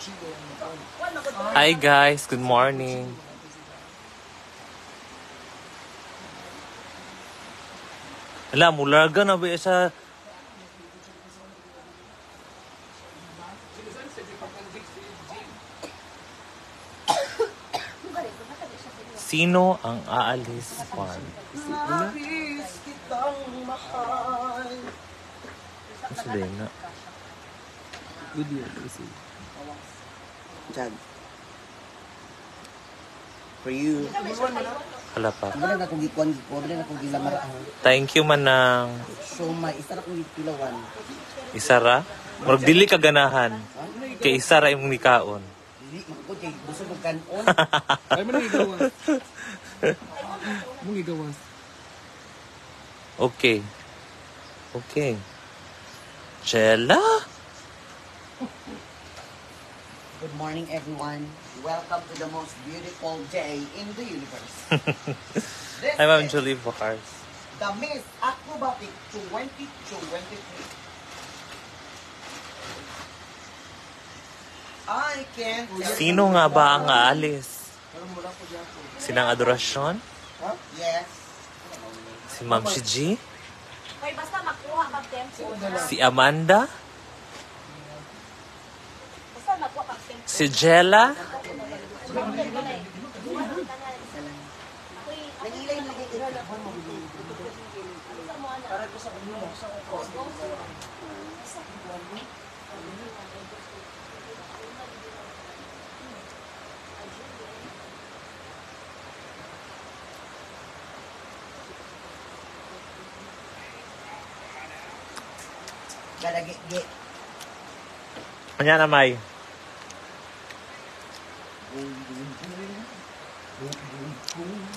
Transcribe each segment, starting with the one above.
Hi guys, good morning. Hala, mulaga na ba sa... Sino ang aalis? Nais kitang mahal. Ano sabihin na? Good year, kasi. Chad. For you. Hala pa. Wala na akong gikuan, wala na akong gilamar. Thank you manang. So, may isa na akong gipilawan. Isara? Murag dili ka ganahan. Kay isara imong nikaon. Hindi, makakot kay gusto mong kanon. Ay mo nang igawas. Mong igawas. Okay. Okay. Chela? Good morning, everyone. Welcome to the most beautiful day in the universe. This Hi, Ma'am is Julie Bocars. the Miss Acrobatic 2023. I can't tell Sino you nga ba ang why. aalis? Sinang adorasyon? Yes. Si Ma'am si G? Hoy, basta makuha mag-tempo. Si Amanda? Basta makuha mag-tempo. Si Jella? Nangilay na kita. Galagi-gi. Kanya na, May.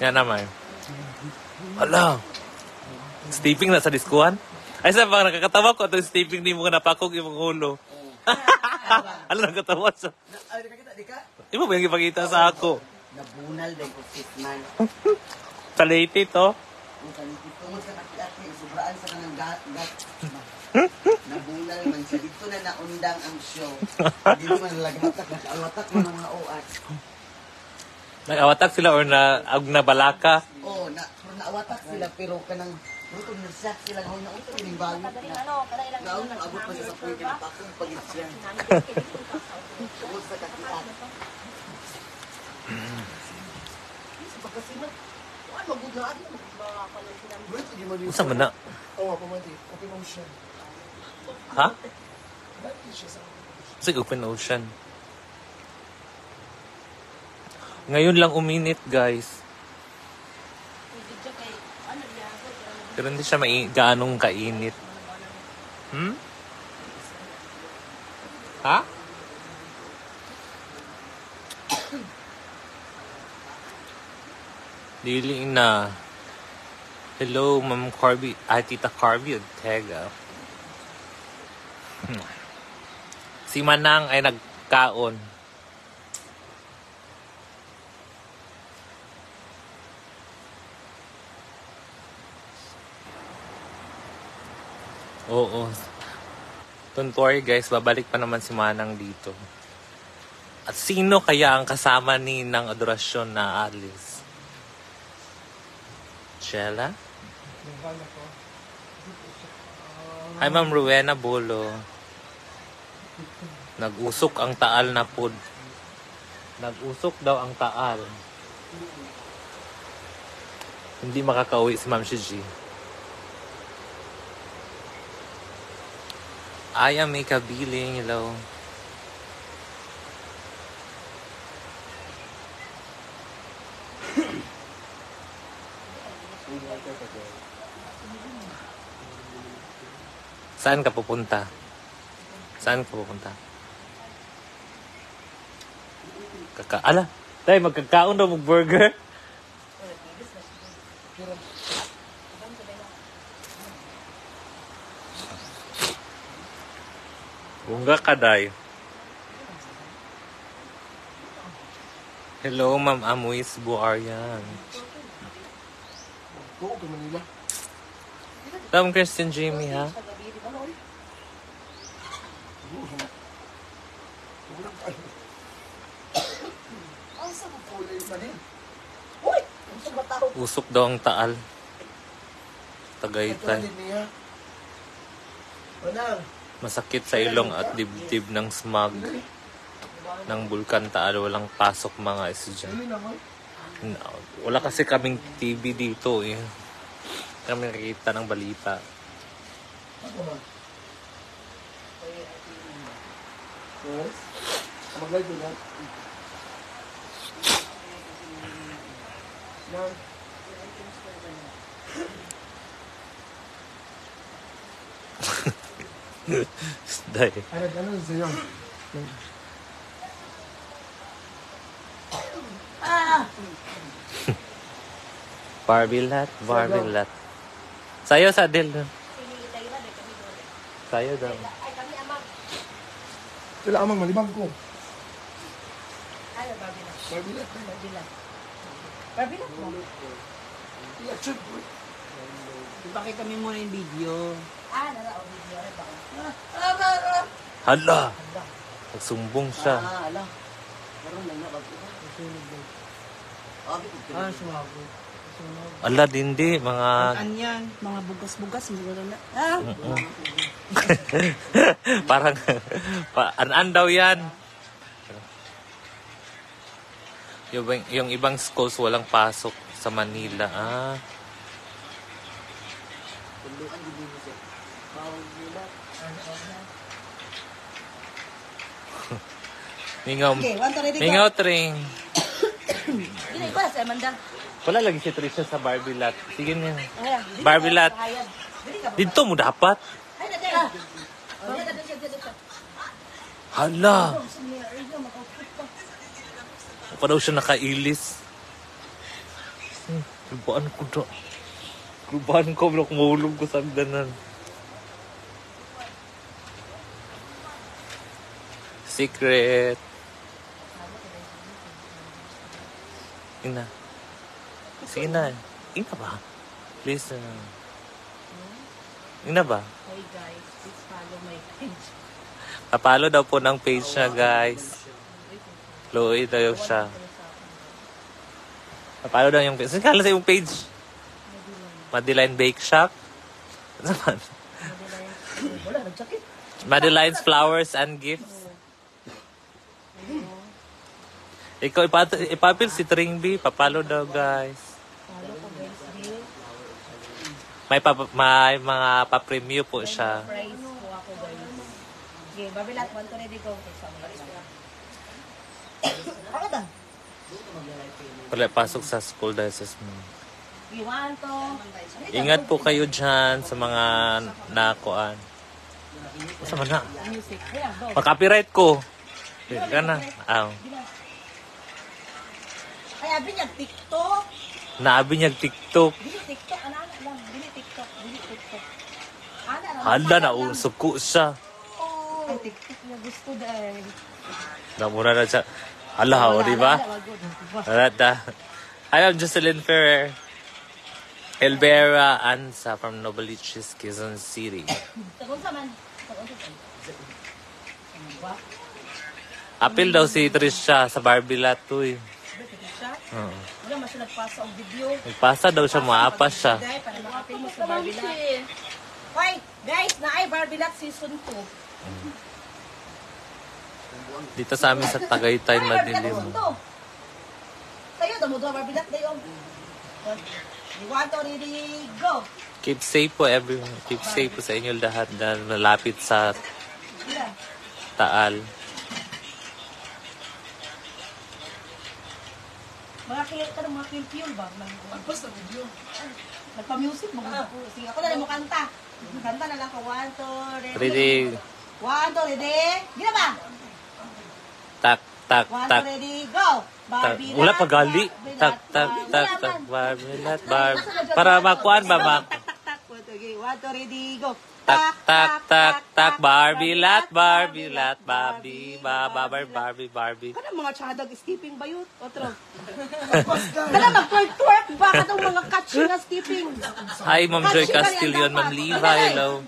Yan na, May. Ala. Steeping na sa diskuhan? Ay, sa bang nakakatawa ko itong steeping ni mo nga napakog yung ulo. Ano nakatawa sa... Ay, di ka? Di ka? Di mo ba yung ipakita sa ako? Nabunal dahil ko kitman. Sa late ito. Ang kanipit tungod sa kaki-aki, sobraan sa kanang gat. Nabunal man siya. Dito na naundang ang show. Dito man nalagmatak, nakaalatak mo ng mga oat. Nag-awatak sila or na balaka. Oo, naawatak sila pero kanang rutong nagsak sila ngayon na ito yung bago. Ngayon nang abot pa siya sa point na pakong pagit siya. Tungod sa kaki-aki. Pagkasinan, ano magudlaan mo? Usa man na. Oo, pamati. Open ocean. Ha? Dati siya sa Sige, open ocean. Ngayon lang uminit, guys. Pero hindi siya gaanong kainit. Hmm? Ha? Dili na. Hello, Ma'am Carby. Tita Carby Ortega. Si Manang ay nagkaon. Oo. Don't worry guys, babalik pa naman si Manang dito. At sino kaya ang kasama ni ng adorasyon na Alice? Chela? Hi Ma'am Rowena Bolo. Nag-usok ang taal na pod. Nag-usok daw ang taal. Hindi makakauwi si Ma'am Shiji. I am a kabiling, hello. Saan ka pupunta? Saan ka pupunta? Ala, tayo magkakaon daw mag-burger. Bunga ka, day. Hello, Ma'am Amuis Buarian. Oo, to Manila. Ma'am Christian Jamie, ha? man eh. Uy! Ang sa bataw. Usok daw ang taal. Ito Tagaytay. din niya. Manang. Masakit sa ilong at dibdib ng smog ng Bulkan Taal. Walang pasok mga estudyante. Ayun naman. Wala kasi kaming TV dito eh. Kami nakikita ng balita. Ako ba? Yes. Mag-live din yan. Nang. Dahil. Ano sa'yo? Barbilat, barbilat. Sayo sa Adel. Pinili tayo na, di kami doon. Sayo daw. Ay, kami amang. Sila amang malibang ko. Ay, Barbilat. Barbilat. Barbilat. Barbilat mo. Election. Ipakita mo muna yung video. Ah, nara, o video rin ba? Hala! Nagsumbong siya. Ala. Karoon lang na bago. Sumago. Ala, dindi. Mga... Kanyan. Mga bugas-bugas. Siguro na. Ah! Parang... An daw yan. Yung ibang schools walang pasok sa Manila. Ah. Tuluan din mo siya. Bawal nila. Mingaw. Okay, one to ready go. Mingaw, Tring. Hindi ba, sa Amanda? Wala lagi si Trisha sa Barbilat. Sige niya. Ayan. Barbilat. Ayan. Dito mo dapat. Ay, natin. Oh, natin siya, dito siya. Hala. Pa daw siya nakailis. Grubaan ko daw. Grubaan ko. Kumulog ko sa danan. Secret. Ina. Sige na. Ina ba? Please. Ina ba? Hey guys, please follow my page. Kapalo daw po ng page niya, guys. Chloe daw siya. Kapalo daw yung page. Saan kala sa yung page? Madeline Bake Shop? Ano naman? Wala, nag-sakit. Madeline's Flowers and Gifts. Ikaw, ipapil si Tringby. Papalo daw, guys. Follow ko guys, deal. May mga pa-preview po siya. Price ko ako guys. Okay, Barbilat, one to ready go. Okay, sorry. Ako da. Wala pasok sa school dahil sa You want to? Ingat po kayo dyan sa mga nakuan. Masa man na? Music. Ayan, go. Pa-copyright ko. Ka na. Ay, abi niya, TikTok. Naabi niya TikTok. Dili TikTok, ano lang. Dili TikTok. Dili TikTok. Ana, Hala, nausap ko siya. Oh. Ay, TikTok niya gusto dahil. Namura na siya. Hala, o, di ba? Alata. I am Jocelyn Ferrer. Elvera Ansa from Novaliches, Quezon City. Tagon sa man. Apil daw si Trisha sa Barbilat to eh. Siya? Oo. Wala mas nagpasa ang video. Nagpasa daw siya, maapas siya. Guys, para makapin sa Barbilat. Hoy, guys, naay Barbilat season 2. Dito sa amin sa Tagaytay, madilim. Tayo, damo daw Barbilat dayon. You want to really go? Keep safe po everyone. Keep safe po sa inyo lahat dahil malapit sa Ilan? Taal. Mga kill ba? Basta video. Nagpa-music mo. Sige, ako na lang mo kanta. Kanta na lang ko. 1, 2, Ready? 1, 2, ready? Gina ba? Tak, tak, 1, 2, tak. ready, go! Tak. Barbilat. Wala pa gali. Tak, tak, tak, tak. Barbilat, bar. Para makuan ba, mak? Tak, tak, tak. 1, 2, ready, go! tak tak tak tak Barbie lat Barbie Barbie. Kada mga tsadog skipping ba yun? Otro. Kada mag-twerk ba katong mga catchy na skipping? Hi, Ma'am Joy Castillion, Ma'am Liva, hello.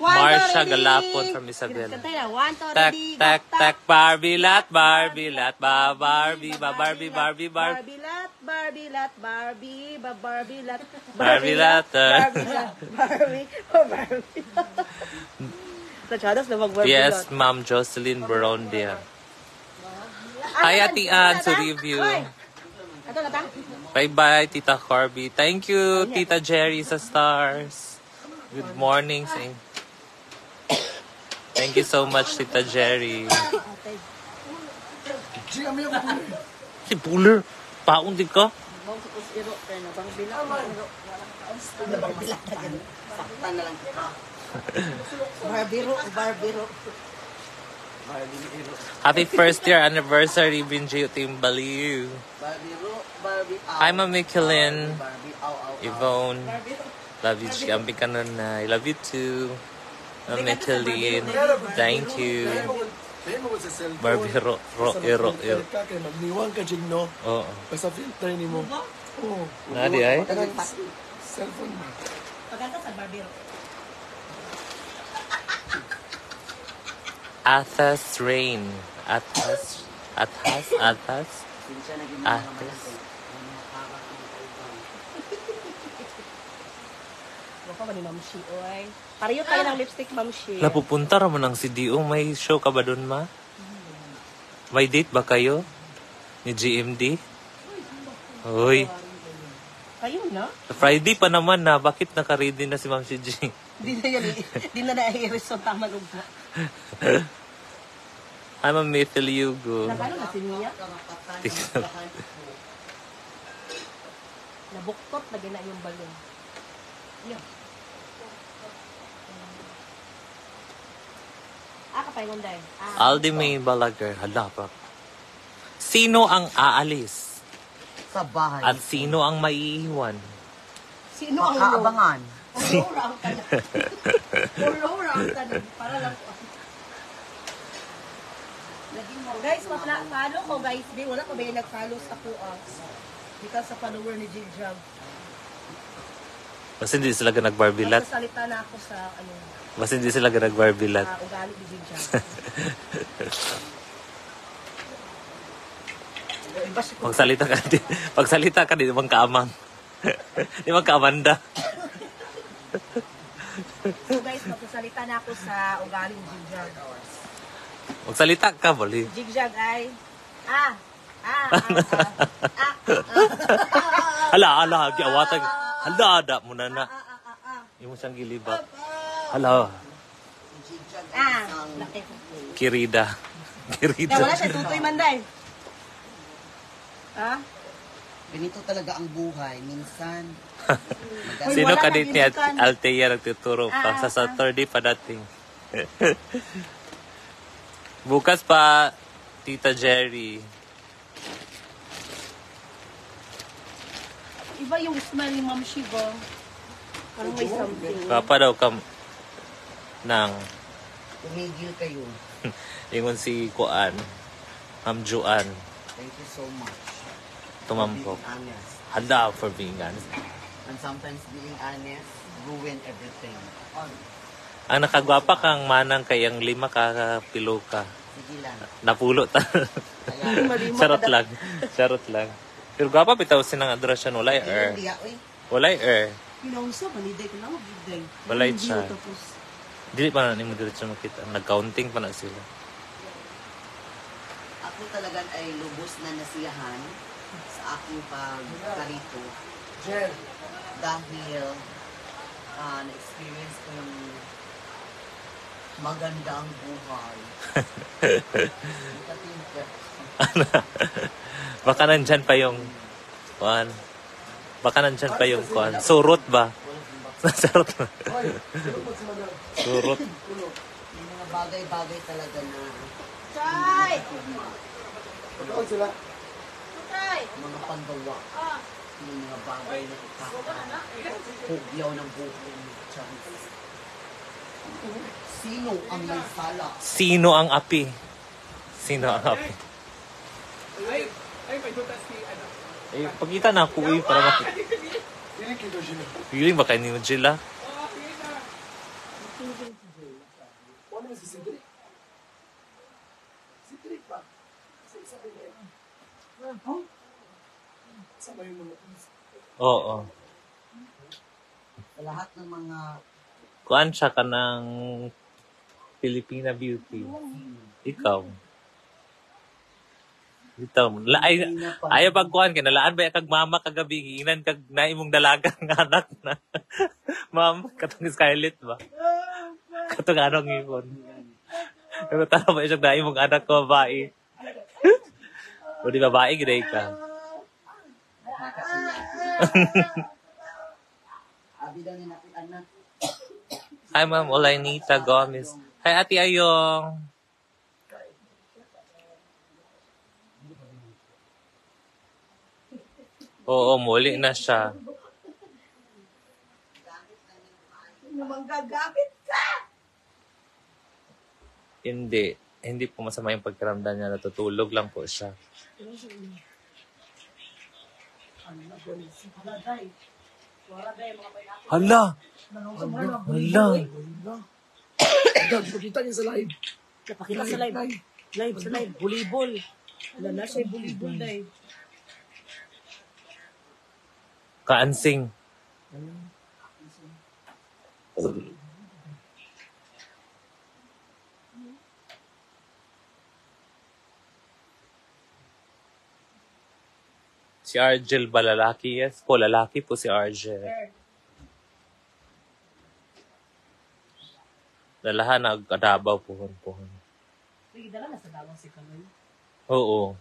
Marsha Galapon from Isabela. Kantay na, 1, 2, Tak ready, tak go, tak Barbie lat Barbie Barbie lat, Barbie lat, Barbie lat. Sa tsados na mag-Barbie Yes, lat. Ma'am Jocelyn Barondia. Hi, Ate Ann, to review. Ito na ta? Bye-bye, Tita Corby. Thank you, Tita Jerry sa stars. Good morning. Thank you so much, Tita Jerry. Siya, may ako po. Si Buller, paon din ka? Bang sa kusiro, kaya na bang bilang. Nabang bilang na ganun. Saktan na lang kita. Barbiro. Happy first year anniversary, Binji Timbaliu. Barbie, ow. Hi, Ma'am Michelin. Barbie, ow, ow, ow. Yvonne. Love you, Chiampi ka na na. I love you too. Ma'am Michelin. Thank you. Kaya mo sa cellphone. Barbie ro. Filter ka, kaya magniwang ka, Jing, no? Oo. Basta filter ni mo. Oo. Nadi ay? Cellphone mo. Pagkanta sa Barbiro. Athas Rain. Athas. Sinsya na ginawa Ah, naman yes. natin. Mga para kang kaibang. Ano ka ba ni Ma'am Shi, oy? Pareho tayo ng lipstick, Ma'am Shi. Napupunta raman ang CDO. May show ka ba dun, ma? May date ba kayo? Ni GMD? Uy. Kayo na? Friday pa naman na. Bakit naka-ready na si Ma'am si G? Di na yan, di na na-iris so tama lugbo. Hi, Ma'am Mithil Yugo. Nagano na si Mia? TikTok. Nabuktot na gina yung balon. Yan. Kapay ngunday. Aldi May Balagar. Hala pa. Sino ang aalis? Sa bahay. At sino ang maiiwan? Sino ang ulo? Makaabangan. Ulo ang tanan. Ulo ang tanan. Para lang ko. Guys, follow ko guys. Di, wala ko ba yung nag-follow sa kuha. Because sa follower ni Jigjag. Basta hindi sila nagbarbilat. Magsasalita na ako sa ano, Basta hindi sila nagbarbilat. ugali ni Jigjag. Pagsalita ka, di bang kaamang. Di bang kaamanda. So guys, magsasalita na ako sa ugali ni Jigjag. Magsalita ka, bali. Jigjag ay, Hala, giawatan. Hala, ada mo na na. Yung siyang gilibat. Hala, laki. kirida. Kaya wala siya tutoy manday. Ganito talaga ang buhay. Minsan, Sino wala ka nang date ni inikan. Althea nagtuturo pa? Sa Saturday pa dating. Bukas pa, Tita Jerry. Iba yung smile ni Ma'am Shigo. Parang may something. Papa daw ka ng tumigil kayo. ingon si Kuan, Ma'am Juan, Thank you so much. tumampok. Being honest. Hala for being honest. And sometimes being honest, ruin everything. Ang nakagwapa kang manang kayang 5 pilo ka. Sige lang. Napulot. Kaya, Charot lang. Charot lang. Pero gwapa bitaw sinang adrasyon. Walay hindi oy. Walay Pinausa, maniday ko na mag-giday. Balay siya. Tapos, Dili pa na ni mo diretso makita. Nag-counting pa na sila. Ako talagang ay lubos na nasiyahan sa aking pagkarito. Jen. Dahil na-experience ko yung magandang buhay. Baka nandyan pa yung kuan. Baka nandyan pa yung kuan. Surot ba? Surot ba? Surot. Yung mga bagay-bagay talaga na Chay! Pagkaon sila. Chay! mga panggawa. Yung mga bagay na ikakahugyaw ng buhay mo. Chance. Sino ang may sala? Sino ang api? Sino ang api? Ay, may dutas si ano. Eh, pagkita na ako para makita. Pili kilo sila. Feeling baka ni Jilla. Ano si Cedric? Cedric ba? Kasi sabi niya. Sama yung mga Oo. Sa lahat ng mga Kuan siya ka ng Filipina Beauty. Ikaw. Ito, ayaw pag kuhan ka, nalaan ba kag mama kagabi, inan kag na imong dalagang anak na. Ma'am, katong Scarlett ba? Katong anong ipon. Pero tara ba isang na imong anak ko, babae? O di babae, gina ka. abi daw ni natin anak. Hi, Ma'am Olainita Gomez. Hi, Ate Ayong. Oo, muli na siya. Naman gagamit ka! Hindi. Hindi po masama yung pagkaramdam niya. Natutulog lang po siya. Hala! Hala! Dad, pakita niya sa live. Napakita sa live. Live sa live. Volleyball. Wala na siya volleyball live. Kaansing. Si Argel ba lalaki? Yes po, lalaki po si Argel. Lalahan nagkadabaw puhon-puhon. Uy, dala na sa dawang si Kaloy. Oo.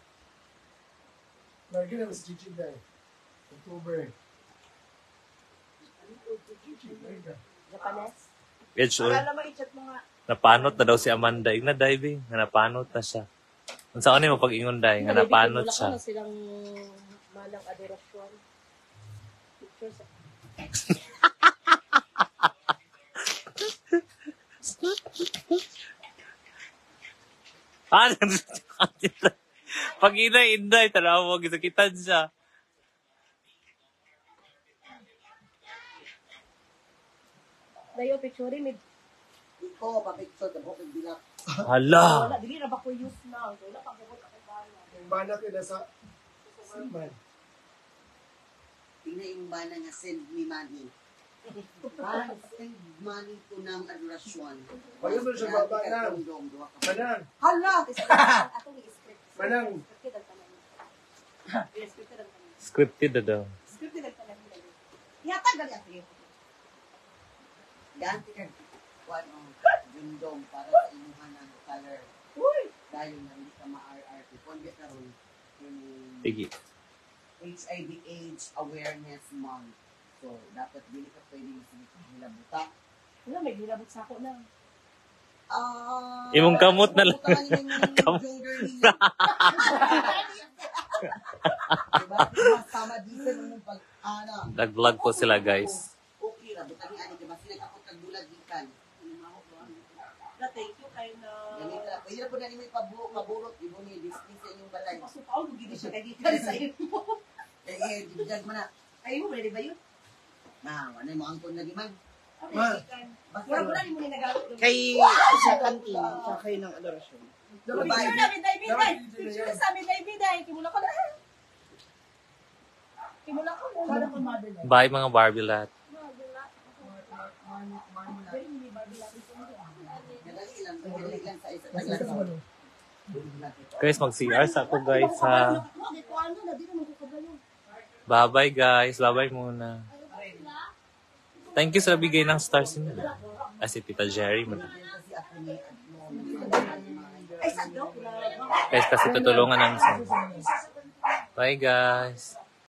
Lagi na si Chichi dahil. October. Japanes. It's sure. Akala mo, i-chat mo nga. Napanot na daw si Amanda. Igna diving. Nga napanot na siya. Kung saan mo pag-ingon dahil, nga napanot siya. Wala ka silang malang adorasyon. Pictures. Pag inay, tanaw mo, gisakitan siya. Dayo, picture mid. Iko, papicture, tapos bilak. Hala! Wala, dili na ba ko use na. Wala pa ko ako bala. Yung bana ko na sa Salman. Tingnan yung bana nga send me money. Send money to ng adorasyon. Ayaw mo siya baba lang. Manang, Hala! Atong i-script. manang. Scripted ang tanan. Scripted ang tanan. Scripted na daw. Scripted ang tanan. Ihatag gali ang tayo. Ganti ka. Kuan o, jundong para sa inuhan ng color. Uy! Dahil na hindi ka ma-RRP. Kundi ka ron yung Sige. HIV AIDS Awareness Month. So, dapat dili ka pwedeng hilabuta. Wala, may gilabot sa ako na. Imong kamot na lang. Kamot. Diba? Sama dito nung pag-ana. Nag-vlog po sila, guys. Okay ra, buta ni ani, diba? Sila kapot kagbulag gikan. Na thank you kayo na... Ganito na. Pwede na po na nimo ipaburot. Ibo ni dismiss sa inyong balay. Masupaw, gini siya kagitan sa iyo. Dibigyan mo na. Ay mo, ready ba yun? Na, ano yung mga angkon na giman? Ma. Basta Wala mo ni nagamit. kay sa kantin, sa kayo ng adorasyon. Picture namin, David, ay! Picture na sa amin, David, ay! Kimula ko na. Kimula ko na. Para ko mother na. Bye mga Barbie lot. Madali lang sa isa. Taglasaw. Guys, mag-CR sa ako, guys, ha. Bye-bye, guys. Bye-bye muna. Thank you sa bigay ng stars nila. Si Tita Jerry. Kasi ako ni Ay, sa joke na. Guys, kasi tutulungan namin sa Bye, guys.